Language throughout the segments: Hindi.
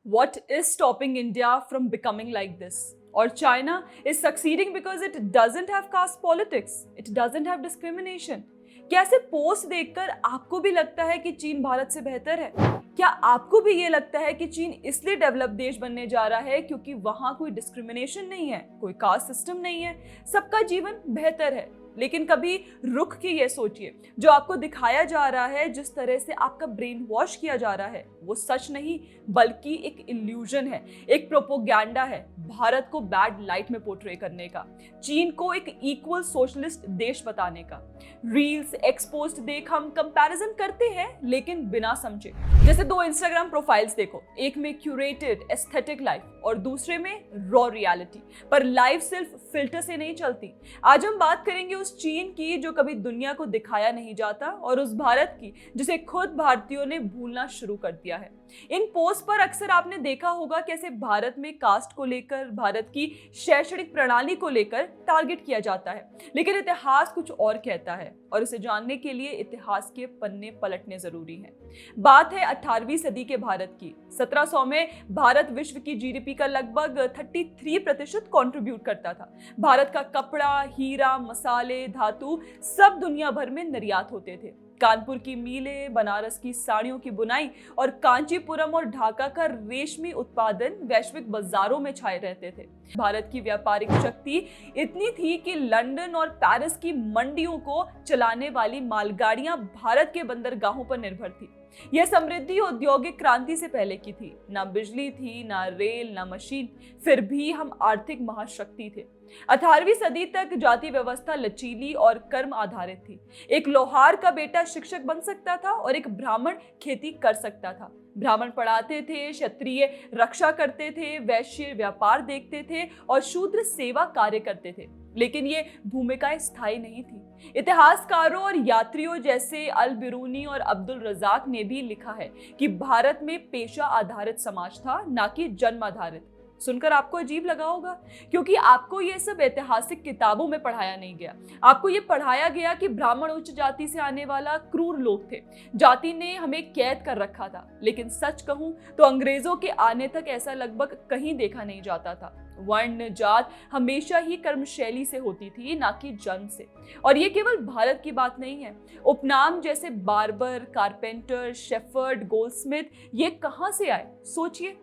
What is stopping India from becoming like this? Or China is succeeding because it doesn't have caste politics, it doesn't have discrimination. क्या ऐसे पोस्ट देखकर आपको भी लगता है कि चीन भारत से बेहतर है? क्या आपको भी ये लगता है कि चीन इसलिए डेवलप देश बनने जा रहा है क्योंकि वहां कोई डिस्क्रिमिनेशन नहीं है, कोई कास्ट सिस्टम नहीं है, सबका जीवन बेहतर है? लेकिन कभी रुक के ये सोचिए, जो आपको दिखाया जा रहा है, जिस तरह से आपका ब्रेन वॉश किया जा रहा है, वो सच नहीं बल्कि एक इल्यूजन है, एक प्रोपोगेंडा है, भारत को बैड लाइट में पोर्ट्रे करने का, चीन को एक इक्वल सोशलिस्ट देश बताने का। रील्स एक्सपोस्ट देख हम कंपैरिजन करते हैं लेकिन बिना समझे। जैसे दो इंस्टाग्राम प्रोफाइल्स देखो, एक में क्यूरेटेड एस्थेटिक लाइफ और दूसरे में रॉ रियलिटी, पर लाइफ सिर्फ फिल्टर से नहीं चलती। आज हम बात करेंगे उस चीन की जो कभी दुनिया को दिखाया नहीं जाता और उस भारत की जिसे खुद भारतीयों ने भूलना शुरू कर दिया है। इन पोस्ट पर अक्सर आपने देखा होगा कैसे भारत में कास्ट को लेकर, भारत की शैक्षणिक प्रणाली को लेकर टारगेट किया जाता है, लेकिन इतिहास कुछ और कहता है और इसे जानने के लिए इतिहास के पन्ने पलटने जरूरी हैं। बात है 18वीं सदी के भारत की। 1700 में भारत विश्व की जीडीपी का लगभग 33% कंट्रीब्यूट करता था। भारत का कपड़ा, हीरा, मसाले, धातु सब दुनिया भर में निर्यात होते थे। कानपुर की मीलें, बनारस की साड़ियों की बुनाई और कांचीपुरम और ढाका का रेशमी उत्पादन वैश्विक बाजारों में छाए रहते थे। भारत की व्यापारिक शक्ति इतनी थी कि लंदन और पेरिस की मंडियों को चलाने वाली मालगाड़ियां भारत के बंदरगाहों पर निर्भर थी। यह समृद्धि औद्योगिक क्रांति से पहले की थी। ना बिजली थी, ना रेल, ना मशीन, फिर भी हम आर्थिक महाशक्ति थे। 18वीं सदी तक जाति व्यवस्था लचीली और कर्म आधारित थी। एक लोहार का बेटा शिक्षक बन सकता था और एक ब्राह्मण खेती कर सकता था। ब्राह्मण पढ़ाते थे, क्षत्रिय रक्षा करते थे, वैश्य व्यापार देखते थे और शूद्र सेवा कार्य करते थे। लेकिन ये भूमिकाएं स्थायी नहीं थी। इतिहासकारों और यात्रियों जैसे अल बिरूनी और अब्दुल रजाक ने भी लिखा है कि भारत में पेशा आधारित समाज था, ना कि जन्म आधारित। सुनकर आपको अजीब लगा होगा क्योंकि आपको ये सब ऐतिहासिक किताबों में पढ़ाया नहीं गया। आपको ये पढ़ाया गया कि ब्राह्मण उच्च जाति से आने वाला क्रूर लोग थे, जाति ने हमें कैद कर रखा था। लेकिन सच कहूं तो अंग्रेजों के आने तक ऐसा लगभग कहीं देखा नहीं जाता था। वर्ण जात हमेशा ही कर्मशैली से होती थी, ना कि जन्म से। और ये केवल भारत की बात नहीं है। उपनाम जैसे बार्बर, कारपेंटर, शेफर्ड, गोल्डस्मिथ, ये कहां से आए सोचिए।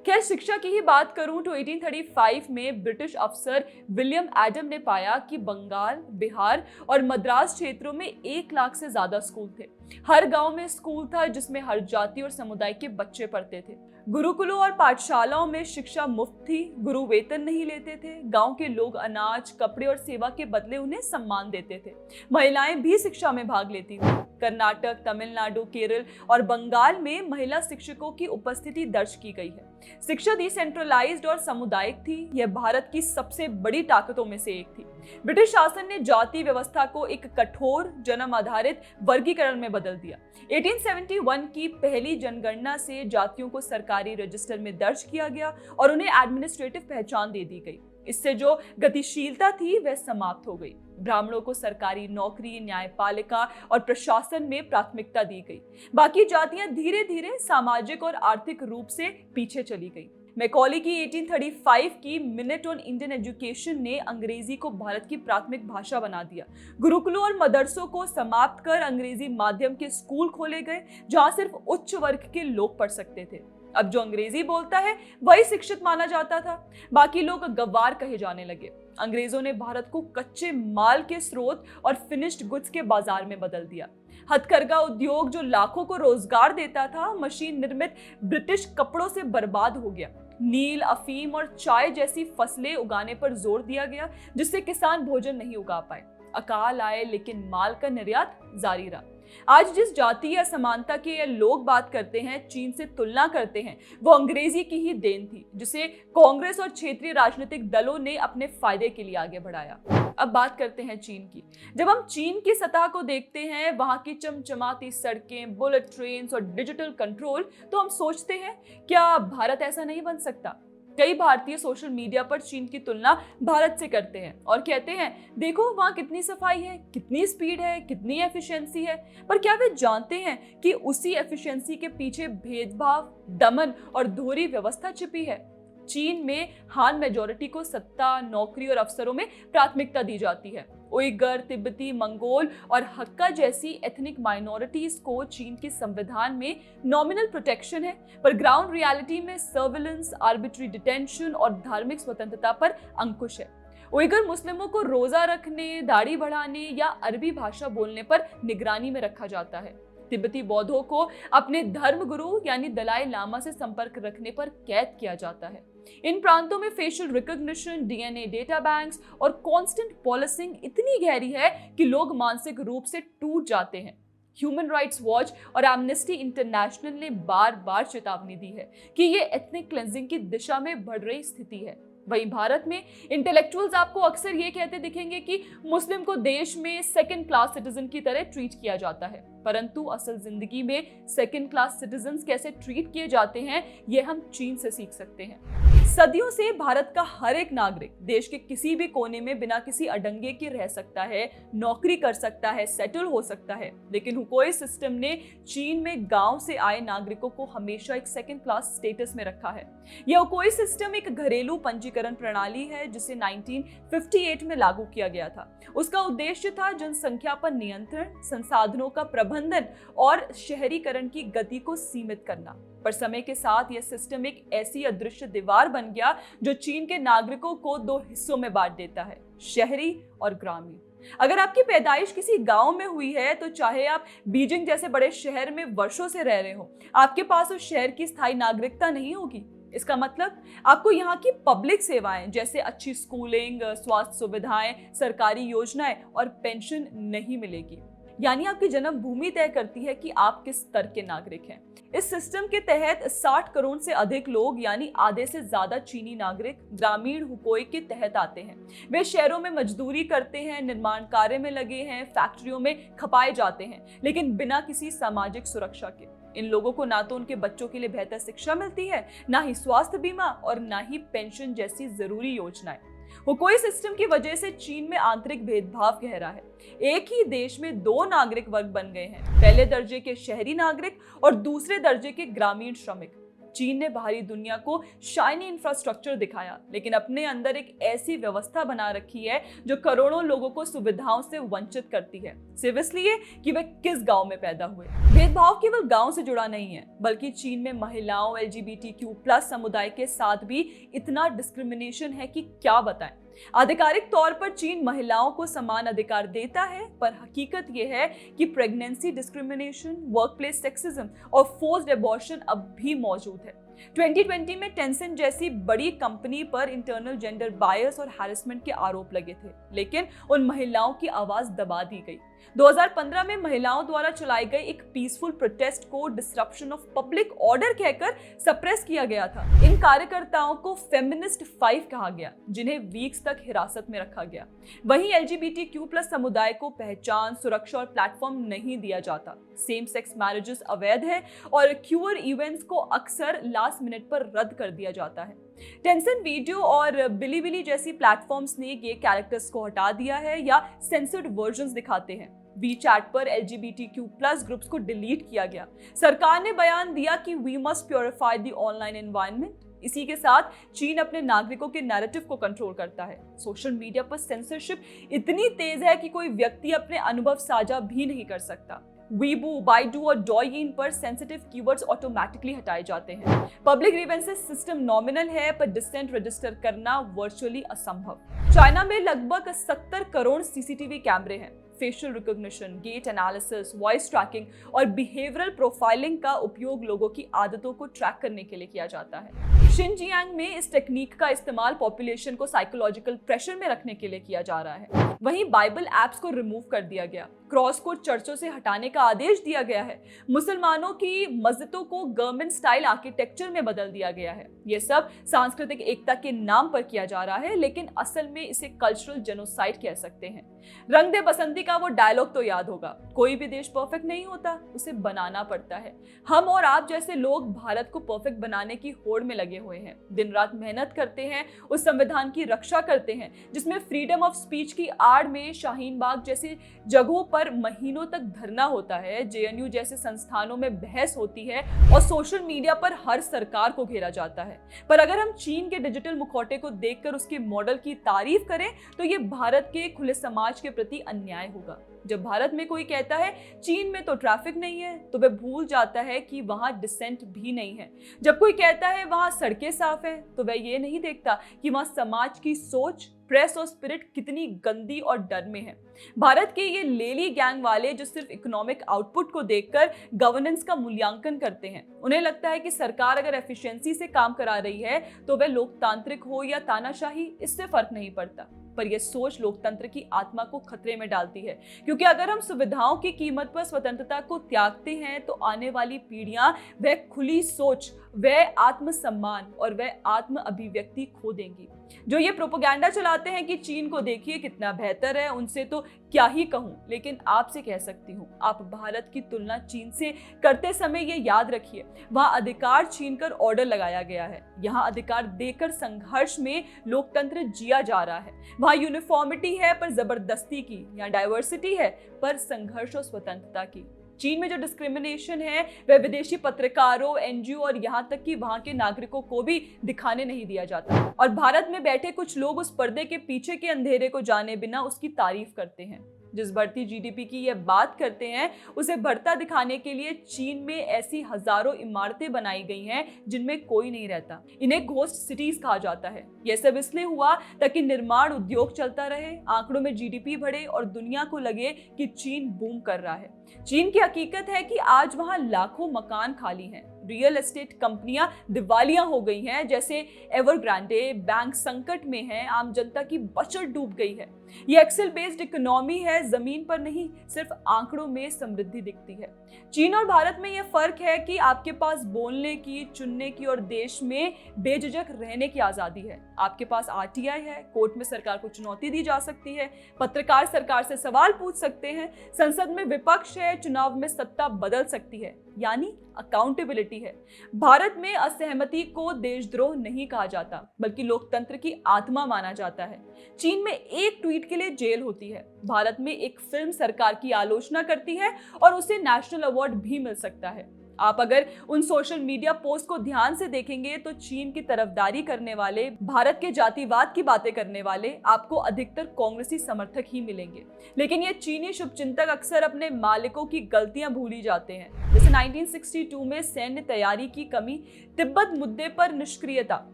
खैर, शिक्षा की ही बात करूं तो 1835 में ब्रिटिश अफसर विलियम एडम ने पाया कि बंगाल, बिहार और मद्रास क्षेत्रों में 1 लाख से ज्यादा स्कूल थे। हर गांव में स्कूल था जिसमें हर जाति और समुदाय के बच्चे पढ़ते थे। गुरुकुलों और पाठशालाओं में शिक्षा मुफ्त थी, गुरु वेतन नहीं लेते थे। गांव के लोग अनाज, कपड़े और सेवा के बदले उन्हें सम्मान देते थे। महिलाएं भी शिक्षा में भाग लेती थी। कर्नाटक, तमिलनाडु, केरल और बंगाल में महिला शिक्षकों की उपस्थिति दर्ज की गई है। शिक्षा डिसेंट्रलाइज्ड और सामुदायिक थी। यह भारत की सबसे बड़ी ताकतों में से एक थी। ब्रिटिश शासन ने जाति व्यवस्था को एक कठोर जन्म आधारित वर्गीकरण में बदल दिया। 1871 की पहली जनगणना से जातियों को सरकारी रजिस्टर में दर्ज किया गया और उन्हें एडमिनिस्ट्रेटिव पहचान दे दी गई। इससे जो गतिशीलता थी वह समाप्त हो गई। ब्राह्मणों को सरकारी नौकरी, न्यायपालिका और प्रशासन में प्राथमिकता दी गई। बाकी जातियां धीरे धीरे सामाजिक और आर्थिक रूप से पीछे चली गई। मैकॉली की 1835 की मिनट ऑन इंडियन एजुकेशन ने अंग्रेजी को भारत की प्राथमिक भाषा बना दिया। गुरुकुलों और मदरसों को समाप्त कर अंग्रेजी माध्यम के स्कूल खोले गए जहां सिर्फ उच्च वर्ग के लोग पढ़ सकते थे। अब जो अंग्रेजी बोलता है वही शिक्षित माना जाता था, बाकी लोग गंवार कहे जाने लगे। अंग्रेजों ने भारत को कच्चे माल के स्रोत और फिनिश्ड गुड्स के बाजार में बदल दिया। हथकरघा उद्योग जो लाखों को रोजगार देता था, मशीन निर्मित ब्रिटिश कपड़ों से बर्बाद हो गया। नील, अफीम और चाय जैसी फसलें उगाने पर जोर दिया गया जिससे किसान भोजन नहीं उगा पाए। अकाल आए लेकिन माल का निर्यात जारी रहा। आज जिस जातीय असमानता की ये लोग बात करते हैं, चीन से तुलना करते हैं, वो अंग्रेजी की ही देन थी जिसे कांग्रेस और क्षेत्रीय राजनीतिक दलों ने अपने फायदे के लिए आगे बढ़ाया। अब बात करते हैं चीन की। जब हम चीन की सतह को देखते हैं, वहां की चमचमाती सड़कें, बुलेट ट्रेन्स और डिजिटल कंट्रोल, तो हम सोचते हैं क्या भारत ऐसा नहीं बन सकता? कई भारतीय सोशल मीडिया पर चीन की तुलना भारत से करते हैं और कहते हैं देखो वहां कितनी सफाई है, कितनी स्पीड है, कितनी एफिशिएंसी है। पर क्या वे जानते हैं कि उसी एफिशिएंसी के पीछे भेदभाव, दमन और दोहरी व्यवस्था छिपी है। चीन में हान मेजॉरिटी को सत्ता, नौकरी और अवसरों में प्राथमिकता दी जाती है। उइगर, तिब्बती, मंगोल और हक्का जैसी एथनिक माइनॉरिटीज को चीन के संविधान में नॉमिनल प्रोटेक्शन है, पर ग्राउंड रियलिटी में सर्विलेंस, आर्बिट्री डिटेंशन और धार्मिक स्वतंत्रता पर अंकुश है। उइगर मुस्लिमों को रोजा रखने, दाढ़ी बढ़ाने या अरबी भाषा बोलने पर निगरानी में रखा जाता है। तिब्बती बौद्धों को अपने धर्म गुरु यानी दलाई लामा से संपर्क रखने पर कैद किया जाता है। इन प्रांतों में facial recognition, DNA data banks और कांस्टेंट पॉलिसिंग इतनी गहरी है कि लोग मानसिक रूप से टूट जाते हैं। ह्यूमन राइट्स वॉच और एमनेस्टी इंटरनेशनल ने बार बार चेतावनी दी है कि ये एथनिक क्लेंजिंग की दिशा में बढ़ रही स्थिति है। वहीं भारत में इंटेलेक्चुअल्स आपको अक्सर ये कहते दिखेंगे कि मुस्लिम को देश में सेकंड क्लास सिटीजन की तरह ट्रीट किया जाता है, परंतु असल जिंदगी में सेकंड क्लास सिटीजन्स कैसे ट्रीट किए जाते हैं ये हम चीन से सीख सकते हैं। सदियों से भारत का हर एक नागरिक देश के किसी भी कोने में बिना किसी अडंगे के रह सकता है, नौकरी कर सकता है, सेटल हो सकता है। लेकिन हुकोई सिस्टम ने चीन में गांव से आए नागरिकों को हमेशा एक सेकंड क्लास स्टेटस में रखा है। यह हुकोई सिस्टम एक घरेलू पंजीकरण प्रणाली है जिसे 1958 में लागू किया गया था। उसका उद्देश्य था जनसंख्या पर नियंत्रण, संसाधनों का प्रबंधन और शहरीकरण की गति को सीमित करना। पर समय के साथ यह सिस्टम एक ऐसी अदृश्य दीवार बन गया जो चीन के नागरिकों को दो हिस्सों में बांट देता है, शहरी और ग्रामीण। अगर आपकी पैदाइश किसी गांव में हुई है तो चाहे आप बीजिंग जैसे बड़े शहर में वर्षों से रह रहे हो, आपके पास उस शहर की स्थायी नागरिकता नहीं होगी। इसका मतलब आपको यहाँ की पब्लिक सेवाएं जैसे अच्छी स्कूलिंग, स्वास्थ्य सुविधाएं, सरकारी योजनाएं और पेंशन नहीं मिलेगी। यानी आपकी जन्म भूमि तय करती है कि आप किस स्तर के नागरिक हैं। इस सिस्टम के तहत 60 करोड़ से अधिक लोग यानी आधे से ज्यादा चीनी नागरिक ग्रामीण हुकोई के तहत आते हैं। वे शहरों में मजदूरी करते हैं, निर्माण कार्य में लगे हैं, फैक्ट्रियों में खपाए जाते हैं, लेकिन बिना किसी सामाजिक सुरक्षा के। इन लोगों को ना तो उनके बच्चों के लिए बेहतर शिक्षा मिलती है, ना ही स्वास्थ्य बीमा और ना ही पेंशन जैसी जरूरी योजनाएं। हुकोई सिस्टम की वजह से चीन में आंतरिक भेदभाव गहरा है। एक ही देश में दो नागरिक वर्ग बन गए हैं, पहले दर्जे के शहरी नागरिक और दूसरे दर्जे के ग्रामीण श्रमिक। चीन ने बाहरी दुनिया को शाइनी इंफ्रास्ट्रक्चर दिखाया, लेकिन अपने अंदर एक ऐसी व्यवस्था बना रखी है जो करोड़ों लोगों को सुविधाओं से वंचित करती है, सिर्फ इसलिए कि वे किस गांव में पैदा हुए। भेदभाव केवल गांव से जुड़ा नहीं है, बल्कि चीन में महिलाओं, LGBTQ+ समुदाय के साथ भी इतना डिस्क्रिमिनेशन है कि क्या बताएं। आधिकारिक तौर पर चीन महिलाओं को समान अधिकार देता है, पर हकीकत यह है कि प्रेगनेंसी डिस्क्रिमिनेशन, वर्कप्लेस सेक्सिज्म और फोर्स्ड एबॉर्शन अब भी मौजूद है। 2020 में टेंसेंट जैसी बड़ी कंपनी पर इंटरनल जेंडर बायस और हैरेसमेंट के आरोप लगे थे, लेकिन उन महिलाओं की आवाज दबा दी गई। 2015 में महिलाओं द्वारा चलाई गई एक पीसफुल प्रोटेस्ट को डिसरप्शन ऑफ पब्लिक ऑर्डर कहकर सप्रेस किया गया था। इन कार्यकर्ताओं को फेमिनिस्ट 5 कहा गया, जिन्हें वीक्स तक हिरासत में रखा गया। वहीं LGBTQ+ समुदाय को पहचान, सुरक्षा और प्लेटफॉर्म नहीं दिया जाता। सेम सेक्स मैरिजेस अवैध है और क्यूअर इवेंट्स को अक्सर लास्ट मिनट पर रद्द कर दिया जाता है। टेंसेंट वीडियो और बिलीबिली जैसी प्लेटफॉर्म्स ने गे कैरेक्टर्स को हटा दिया है या सेंसर्ड वर्जन्स दिखाते हैं। WeChat पर LGBTQ+ ग्रुप्स को डिलीट किया गया। सरकार ने बयान दिया कि we must purify the online environment. इसी के साथ चीन अपने नागरिकों के नैरेटिव को कंट्रोल करता है। सोशल मीडिया पर सेंसरशिप इतनी तेज है कि कोई व्यक्ति अपने अनुभव साझा भी नहीं कर सकता। वीबू, बाइडू और डॉइन पर सेंसिटिव कीवर्ड्स ऑटोमेटिकली हटाए जाते हैं। पब्लिक ग्रीवेंसेस सिस्टम नॉमिनल है, पर डिसेंट रजिस्टर करना वर्चुअली असंभव। चाइना में लगभग 70 करोड़ CCTV कैमरे हैं। Facial recognition, gait analysis, voice tracking और बिहेवियरल प्रोफाइलिंग का उपयोग लोगों की आदतों को ट्रैक करने के लिए किया जाता है। शिनजियांग में इस टेक्निक का इस्तेमाल पॉपुलेशन को साइकोलॉजिकल प्रेशर में रखने के लिए किया जा रहा है। वहीं बाइबल ऐप्स को रिमूव कर दिया गया, क्रॉस को चर्चों से हटाने का आदेश दिया गया है, मुसलमानों की मस्जिदों को गवर्नमेंट स्टाइल आर्किटेक्चर में बदल दिया गया है। यह सब सांस्कृतिक एकता के नाम पर किया जा रहा है, लेकिन असल में इसे कल्चरल जेनोसाइड कह सकते हैं। रंग दे बसंती का वो डायलॉग तो याद होगा, कोई भी देश परफेक्ट नहीं होता, उसे बनाना पड़ता है। हम और आप जैसे लोग भारत को परफेक्ट बनाने की होड़ में लगे हुए हैं, दिन रात मेहनत करते हैं, उस संविधान की रक्षा करते हैं जिसमें फ्रीडम ऑफ स्पीच की आड़ में शाहीन बाग जैसी जगहों पर महीनों तक धरना होता है, जेएनयू जैसे संस्थानों में बहस होती है और सोशल मीडिया पर हर सरकार को घेरा जाता है। पर अगर हम चीन के डिजिटल मुखौटे को देखकर उसके मॉडल की तारीफ करें तो ये भारत के खुले समाज के प्रति अन्याय होगा। जब भारत में कोई कहता है चीन में तो ट्रैफिक नहीं है, तो वह भूल जाता है कि वहां डिसेंट भी नहीं है। जब कोई कहता है वहां सड़कें साफ है, तो वह ये नहीं देखता कि वहां समाज की सोच, प्रेस और स्पिरिट कितनी गंदी और डर में है। भारत के ये लेली गैंग वाले जो सिर्फ इकोनॉमिक आउटपुट को देखकर गवर्नेंस का मूल्यांकन करते हैं, उन्हें लगता है कि सरकार अगर एफिशिएंसी से काम करा रही है तो वह लोकतांत्रिक हो या तानाशाही, इससे फर्क नहीं पड़ता। पर यह सोच लोकतंत्र की आत्मा को खतरे में डालती है, क्योंकि अगर हम सुविधाओं की कीमत पर स्वतंत्रता को त्यागते हैं तो आने वाली पीढ़ियां वह खुली सोच, वह आत्मसम्मान और वह आत्म अभिव्यक्ति खो देंगी। जो ये प्रोपेगेंडा चलाते हैं कि चीन को देखिए कितना बेहतर है, उनसे तो क्या ही कहूं, लेकिन आपसे कह सकती हूं, आप भारत की तुलना चीन से करते समय ये याद रखिए, वहां अधिकार छीन कर ऑर्डर लगाया गया है, यहाँ अधिकार देकर संघर्ष में लोकतंत्र जिया जा रहा है। वहां यूनिफॉर्मिटी है पर जबरदस्ती की, या डाइवर्सिटी है पर संघर्ष और स्वतंत्रता की। चीन में जो डिस्क्रिमिनेशन है वह विदेशी पत्रकारों, एनजीओ और यहाँ तक कि वहाँ के नागरिकों को भी दिखाने नहीं दिया जाता। और भारत में बैठे कुछ लोग उस पर्दे के पीछे के अंधेरे को जाने बिना उसकी तारीफ करते हैं। जिस बढ़ती जीडीपी की ये बात करते हैं, उसे बढ़ता दिखाने के लिए चीन में ऐसी हजारों इमारतें बनाई गई हैं जिनमें कोई नहीं रहता। इन्हें घोस्ट सिटीज कहा जाता है। यह सब इसलिए हुआ ताकि निर्माण उद्योग चलता रहे, आंकड़ों में जीडीपी बढ़े और दुनिया को लगे कि चीन बूम कर रहा है। चीन की हकीकत है कि आज वहां लाखों मकान खाली हैं, रियल एस्टेट कंपनियां दिवालिया हो गई हैं, जैसे एवरग्रांडे, बैंक संकट में है, आम जनता की बचत डूब गई है। ये एक्सेल बेस्ड इकोनॉमी है, जमीन पर नहीं सिर्फ आंकड़ों में समृद्धि दिखती है। चीन और भारत में यह फर्क है कि आपके पास बोलने की, चुनने की और देश में बेझिझक रहने की आजादी है। आपके पास आरटीआई है, कोर्ट में सरकार को चुनौती दी जा सकती है, पत्रकार सरकार से सवाल पूछ सकते हैं, संसद में विपक्ष है, चुनाव में सत्ता बदल सकती है, यानी अकाउंटेबिलिटी है। भारत में असहमति को देशद्रोह नहीं कहा जाता, बल्कि लोकतंत्र की आत्मा माना जाता है। चीन में एक ट्वीट के लिए जेल होती है, भारत में एक फिल्म सरकार की आलोचना करती है और उसे नेशनल अवार्ड भी मिल सकता है। आप अगर उन सोशल मीडिया पोस्ट को ध्यान से देखेंगे तो चीन की तरफदारी करने वाले, भारत के जातिवाद की बातें करने वाले आपको अधिकतर कांग्रेसी समर्थक ही मिलेंगे। लेकिन ये चीनी शुभचिंतक अक्सर अपने मालिकों की गलतियां भूल ही जाते हैं। जैसे 1962 में सैन्य तैयारी की कमी, तिब्बत मुद्दे पर निष्क्रियता,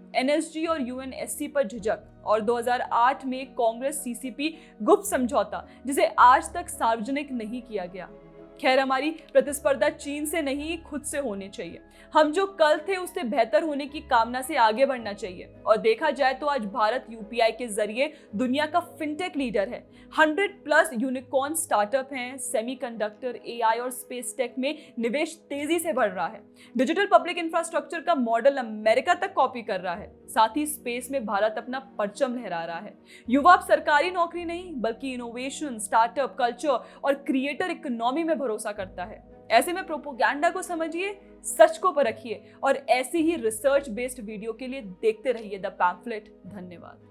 एनएसजी और यूएनएससी पर झिझक, और 2008 में कांग्रेस सीसीपी गुप्त समझौता, जिसे आज तक सार्वजनिक नहीं किया गया। खैर, हमारी प्रतिस्पर्धा चीन से नहीं, खुद से होनी चाहिए। हम जो कल थे उससे बेहतर होने की कामना से आगे बढ़ना चाहिए। और देखा जाए तो आज भारत यूपीआई के जरिए दुनिया का फिनटेक लीडर है। 100+ यूनिकॉर्न स्टार्टअप हैं, सेमीकंडक्टर, एआई और स्पेस टेक में निवेश तेजी से बढ़ रहा है। डिजिटल पब्लिक इंफ्रास्ट्रक्चर का मॉडल अमेरिका तक कॉपी कर रहा है। साथ ही स्पेस में भारत अपना परचम लहरा रहा है। युवा अब सरकारी नौकरी नहीं बल्कि इनोवेशन, स्टार्टअप कल्चर और क्रिएटर इकोनॉमी में भरोसा करता है। ऐसे में प्रोपोगेंडा को समझिए, सच को परखिए और ऐसी ही रिसर्च बेस्ड वीडियो के लिए देखते रहिए द पैम्फलेट। धन्यवाद।